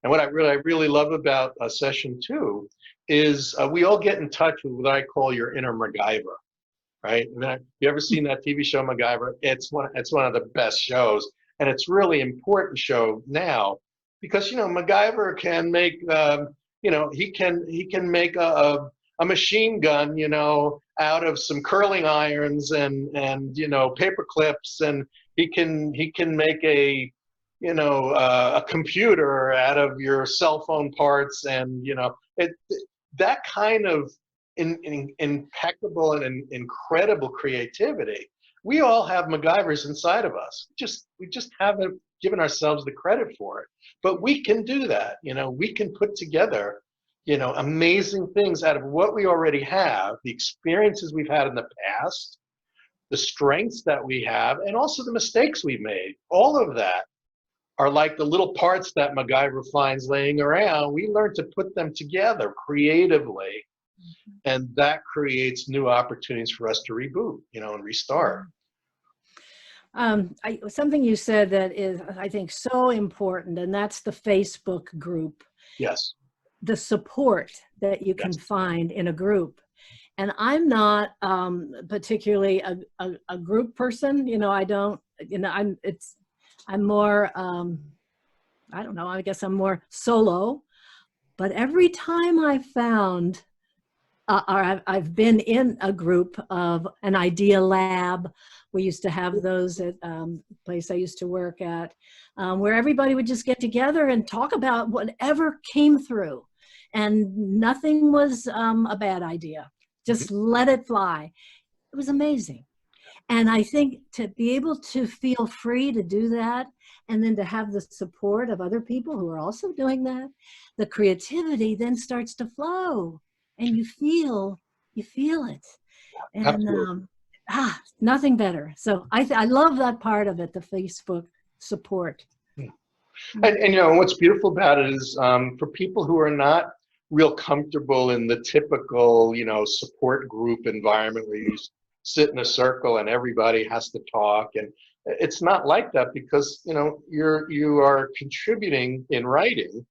And what I really love about session two is we all get in touch with what I call your inner MacGyver, right? You ever seen that TV show MacGyver? It's one of the best shows, and it's really important show now because MacGyver can make he can make a machine gun out of some curling irons and paper clips, and he can make a computer out of your cell phone parts, and that kind of impeccable and incredible creativity. We all have MacGyvers inside of us. We just haven't given ourselves the credit for it. But we can do that. We can put together, amazing things out of what we already have, the experiences we've had in the past, the strengths that we have, and also the mistakes we've made. All of that are like the little parts that MacGyver finds laying around. We learn to put them together creatively, and that creates new opportunities for us to reboot, and restart. Something you said that is, I think, so important, and that's the Facebook group. Yes. The support that you can find in a group. And I'm not particularly a group person. I'm more, I don't know, I guess I'm more solo. But every time I found, or I've been in a group of an idea lab. We used to have those at place I used to work at, where everybody would just get together and talk about whatever came through. And nothing was a bad idea. Just let it fly. It was amazing. And I think to be able to feel free to do that, and then to have the support of other people who are also doing that, the creativity then starts to flow, and you feel it. And nothing better. So I love that part of it, the Facebook support. And what's beautiful about it is for people who are not real comfortable in the typical, support group environment where you sit in a circle and everybody has to talk, and it's not like that because you are contributing in writing,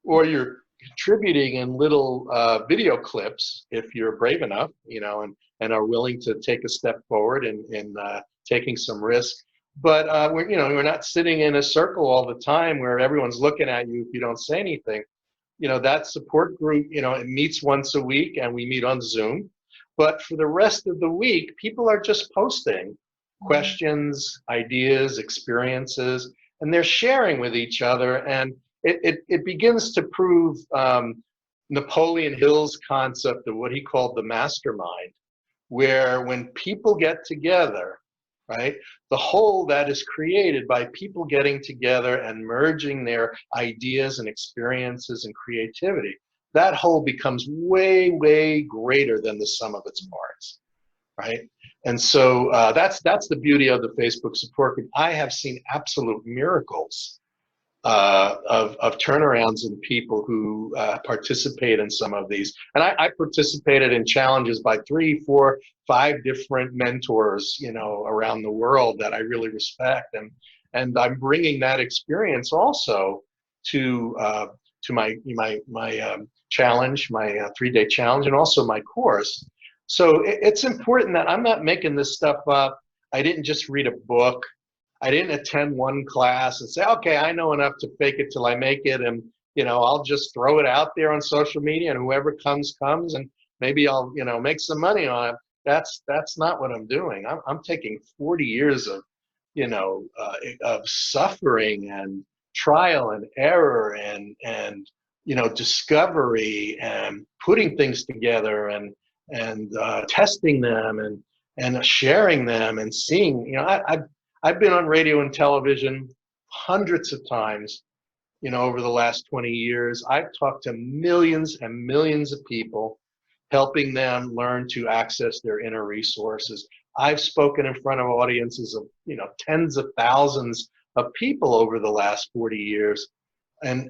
or you're contributing in little video clips if you're brave enough, and are willing to take a step forward in taking some risk. But we're not sitting in a circle all the time where everyone's looking at you if you don't say anything. That support group, it meets once a week, and we meet on Zoom. But for the rest of the week, people are just posting questions, ideas, experiences, and they're sharing with each other. And it begins to prove Napoleon Hill's concept of what he called the mastermind, where when people get together, right, the whole that is created by people getting together and merging their ideas and experiences and creativity, that whole becomes way, way greater than the sum of its parts, right? And so that's the beauty of the Facebook support group. I have seen absolute miracles of turnarounds in people who participate in some of these. And I participated in challenges by 3, 4, 5 different mentors, around the world that I really respect. And I'm bringing that experience also to my challenge, my 3-day challenge, and also my course. So it's important that I'm not making this stuff up. I didn't just read a book. I didn't attend one class and say, okay, I know enough to fake it till I make it, and I'll just throw it out there on social media, and whoever comes, and maybe I'll make some money on it. That's not what I'm doing. I'm taking 40 years of of suffering and trial and error and discovery and putting things together and testing them and sharing them and seeing. I've been on radio and television hundreds of times, over the last 20 years. I've talked to millions and millions of people, helping them learn to access their inner resources. I've spoken in front of audiences of, tens of thousands of people over the last 40 years. And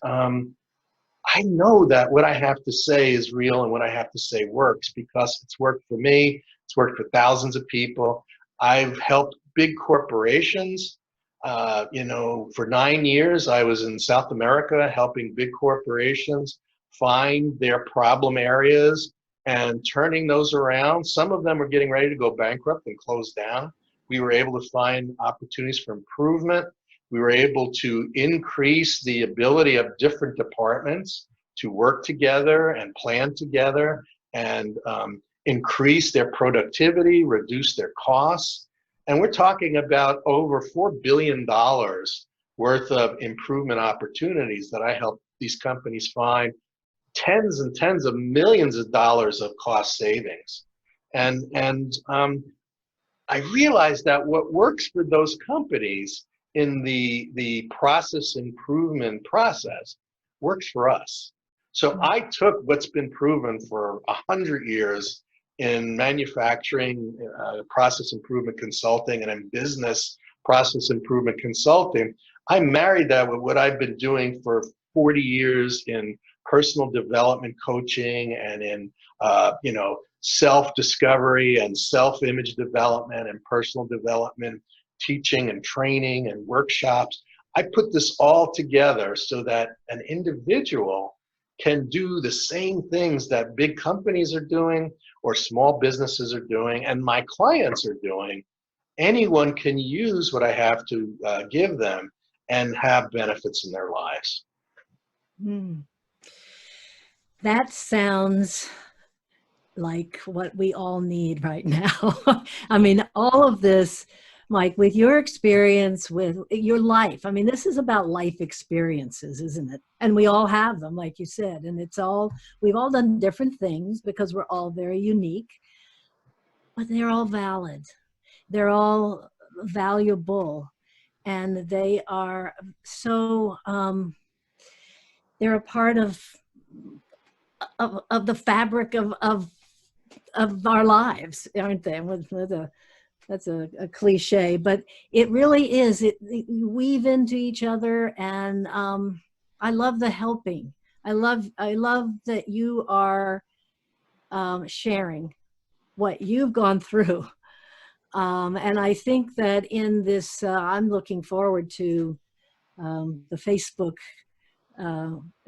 I know that what I have to say is real, and what I have to say works, because it's worked for me. It's worked for thousands of people. I've helped big corporations. For 9 years, I was in South America helping big corporations find their problem areas and turning those around. Some of them were getting ready to go bankrupt and close down. We were able to find opportunities for improvement. We were able to increase the ability of different departments to work together and plan together and increase their productivity, reduce their costs. And we're talking about over $4 billion worth of improvement opportunities that I help these companies find, tens and tens of millions of dollars of cost savings. And I realized that what works for those companies in the process improvement process works for us. So I took what's been proven for 100 years in manufacturing, process improvement consulting, and in business process improvement consulting. I married that with what I've been doing for 40 years in personal development coaching and in self-discovery and self-image development and personal development teaching and training and workshops. I put this all together so that an individual can do the same things that big companies are doing or small businesses are doing and my clients are doing. Anyone can use what I have to give them and have benefits in their lives. That sounds like what we all need right now. I mean, all of this, Mike, with your experience, with your life, I mean, this is about life experiences, isn't it? And we all have them, like you said, and we've all done different things because we're all very unique, but they're all valid. They're all valuable, and they are so, they're a part of the fabric of our lives, aren't they? That's a cliche, but it really is. It weave into each other, and I love the helping. I love that you are sharing what you've gone through, and I think that in this, I'm looking forward to the Facebook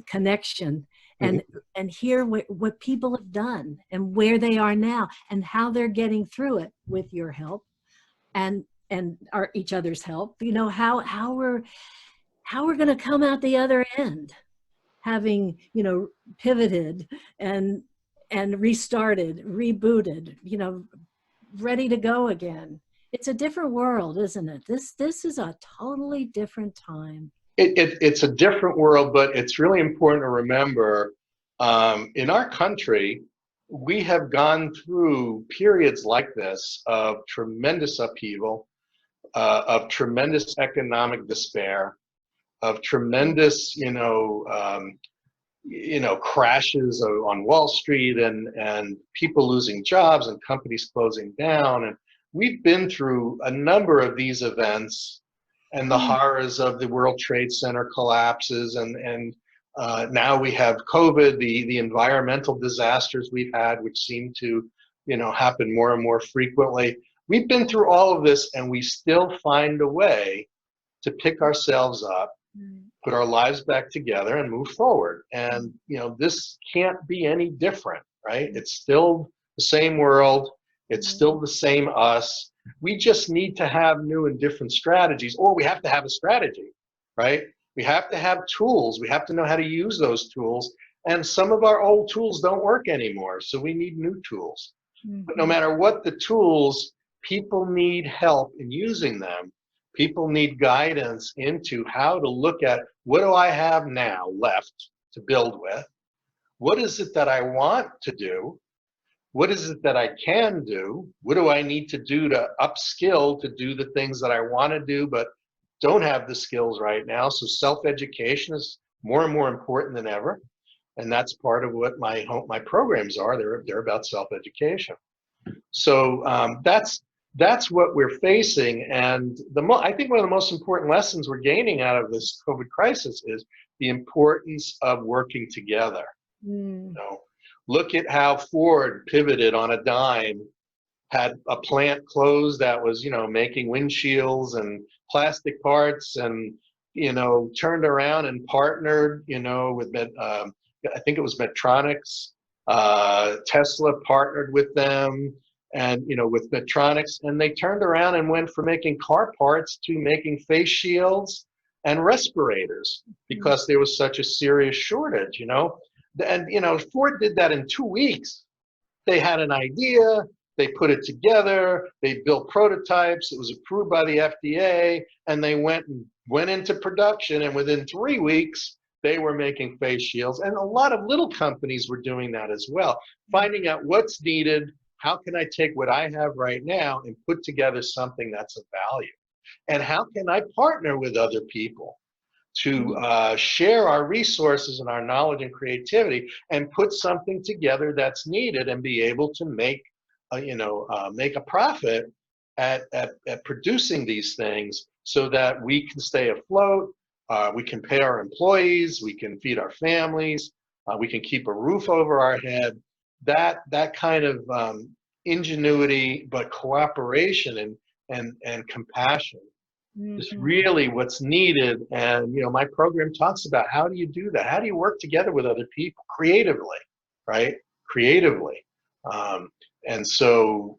connection and hear what people have done and where they are now and how they're getting through it with your help and each other's help. You know, how we're going to come out the other end, having, pivoted and restarted, rebooted, ready to go again. It's a different world, isn't it? This is a totally different time. It's a different world, but it's really important to remember, in our country, we have gone through periods like this of tremendous upheaval, of tremendous economic despair, of tremendous, crashes on Wall Street and people losing jobs and companies closing down. And we've been through a number of these events and the horrors of the World Trade Center collapses, and now we have COVID, the environmental disasters we've had, which seem to, happen more and more frequently. We've been through all of this, and we still find a way to pick ourselves up, put our lives back together, and move forward. And this can't be any different, right? It's still the same world. It's still the same us. We just need to have new and different strategies, or we have to have a strategy, right? We have to have tools. We have to know how to use those tools. And some of our old tools don't work anymore, so we need new tools. But no matter what the tools, people need help in using them. People need guidance into how to look at, what do I have now left to build with? What is it that I want to do? What is it that I can do? What do I need to do to upskill to do the things that I want to do but don't have the skills right now? So self-education is more and more important than ever. And that's part of what my programs are. They're about self-education. So that's what we're facing. And I think one of the most important lessons we're gaining out of this COVID crisis is the importance of working together. Look at how Ford pivoted on a dime had a plant closed that was, making windshields and plastic parts, and, turned around and partnered, with, I think it was Medtronics. Tesla partnered with them, and, with Medtronics, and they turned around and went from making car parts to making face shields and respirators because there was such a serious shortage, And, Ford did that in 2 weeks. They had an idea, they put it together, they built prototypes, it was approved by the FDA, and they went into production, and within 3 weeks, they were making face shields. And a lot of little companies were doing that as well, finding out what's needed, how can I take what I have right now and put together something that's of value? And how can I partner with other people to share our resources and our knowledge and creativity and put something together that's needed and be able to make a profit at producing these things so that we can stay afloat, we can pay our employees, we can feed our families, we can keep a roof over our head. That kind of ingenuity, but cooperation and compassion is really what's needed. And, my program talks about how do you do that? How do you work together with other people creatively, right? Creatively. And so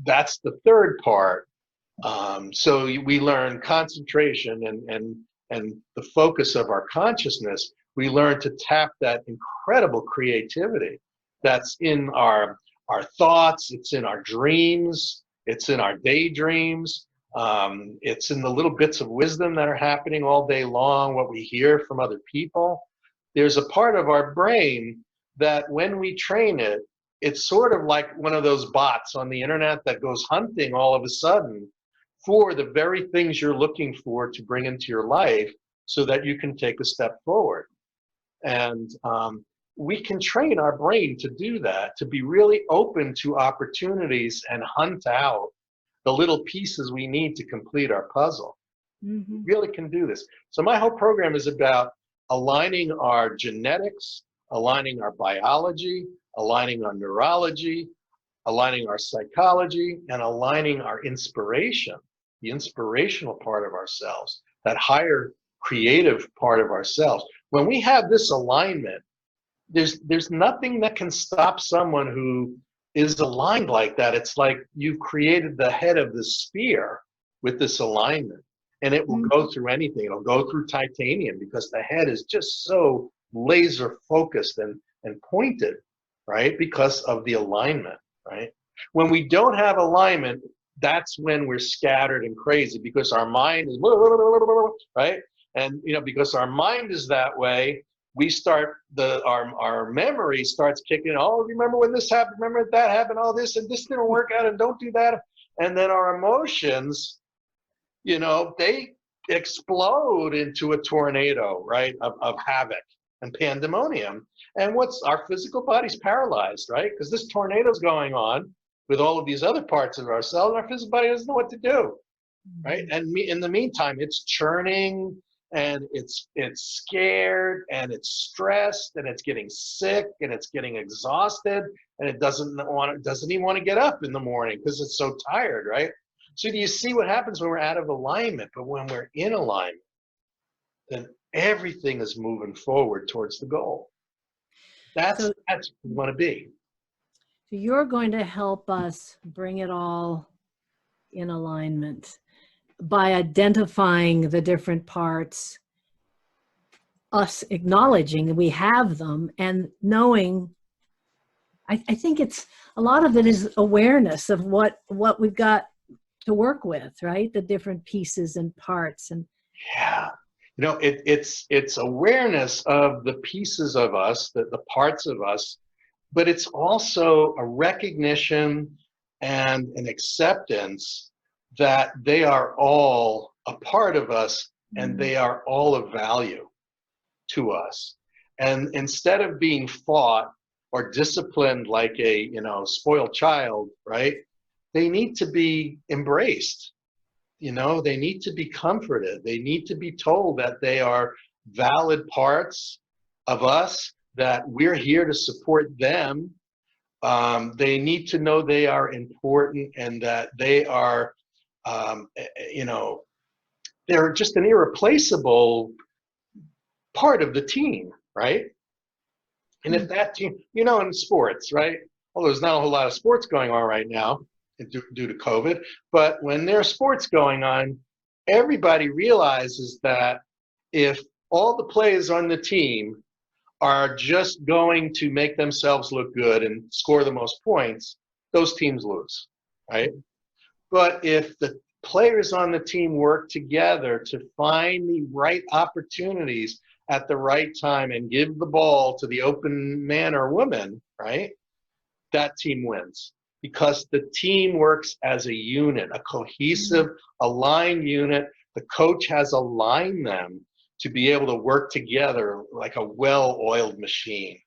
that's the third part. So we learn concentration and the focus of our consciousness. We learn to tap that incredible creativity that's in our thoughts, it's in our dreams, it's in our daydreams. It's in the little bits of wisdom that are happening all day long, what we hear from other people. There's a part of our brain that when we train it, it's sort of like one of those bots on the internet that goes hunting all of a sudden for the very things you're looking for to bring into your life so that you can take a step forward. And we can train our brain to do that, to be really open to opportunities and hunt out the little pieces we need to complete our puzzle. We really can do this. So my whole program is about aligning our genetics, aligning our biology, aligning our neurology, aligning our psychology, and aligning our inspiration, the inspirational part of ourselves, that higher creative part of ourselves. When we have this alignment, there's nothing that can stop someone who is aligned like that. It's like you've created the head of the spear with this alignment, and it will go through anything. It'll go through titanium because the head is just so laser focused and pointed, right? Because of the alignment, right? When we don't have alignment, that's when we're scattered and crazy because our mind is, right? And, because our mind is that way, we start our memory starts kicking. Oh, remember when this happened? Remember that happened? Oh, this and this didn't work out, and don't do that. And then our emotions, they explode into a tornado, right, of havoc and pandemonium. And what's our physical body's paralyzed, right? Because this tornado's going on with all of these other parts of ourselves, and our physical body doesn't know what to do, right? And in the meantime, it's churning, and it's scared, and it's stressed, and it's getting sick, and it's getting exhausted, and it doesn't even want to get up in the morning because it's so tired, right? So do you see what happens when we're out of alignment? But when we're in alignment, then everything is moving forward towards the goal. That's what we want to be. So you're going to help us bring it all in alignment by identifying the different parts, us acknowledging that we have them, and knowing, I think it's, a lot of it is awareness of what we've got to work with, right? The different pieces and parts. And yeah, it's awareness of the pieces of us, the parts of us, but it's also a recognition and an acceptance that they are all a part of us and they are all of value to us. And instead of being fought or disciplined like a spoiled child, right? They need to be embraced. They need to be comforted. They need to be told that they are valid parts of us, that we're here to support them, They need to know they are important and that they are, you know, they're just an irreplaceable part of the team, right? And if that team, you know, in sports, right? Well, there's not a whole lot of sports going on right now due to COVID, but when there's sports going on, everybody realizes that if all the players on the team are just going to make themselves look good and score the most points, those teams lose, right? But if the players on the team work together to find the right opportunities at the right time and give the ball to the open man or woman, right? That team wins because the team works as a unit, a cohesive, aligned unit. The coach has aligned them to be able to work together like a well-oiled machine.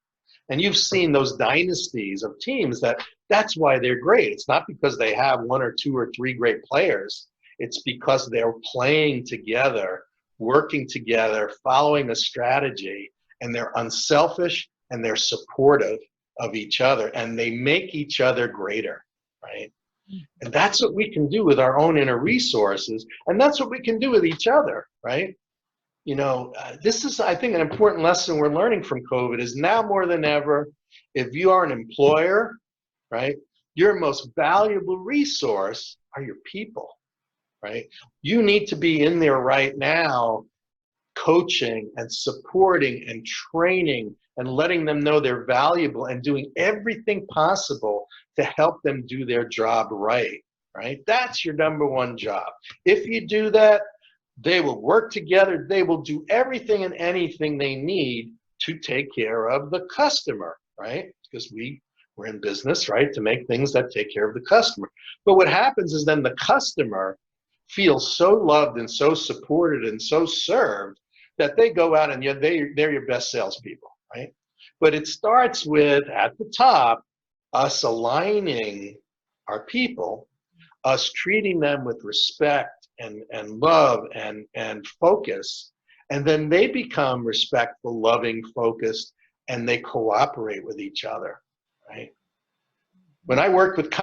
And you've seen those dynasties of teams that's why they're great. It's not because they have one or two or three great players. It's because they're playing together, working together, following a strategy, and they're unselfish and they're supportive of each other, and they make each other greater, right? And that's what we can do with our own inner resources, and that's what we can do with each other, right? You know, this is, I think, an important lesson we're learning from COVID is now more than ever, if you are an employer, right, your most valuable resource are your people, right? You need to be in there right now coaching and supporting and training and letting them know they're valuable and doing everything possible to help them do their job right, right? That's your number one job. If you do that, they will work together. They will do everything and anything they need to take care of the customer, right? Because we're in business, right, to make things that take care of the customer. But what happens is then the customer feels so loved and so supported and so served that they go out and they're your best salespeople, right? But it starts with, at the top, us aligning our people, us treating them with respect and love and focus, and then they become respectful, loving, focused, and they cooperate with each other, right? When I worked with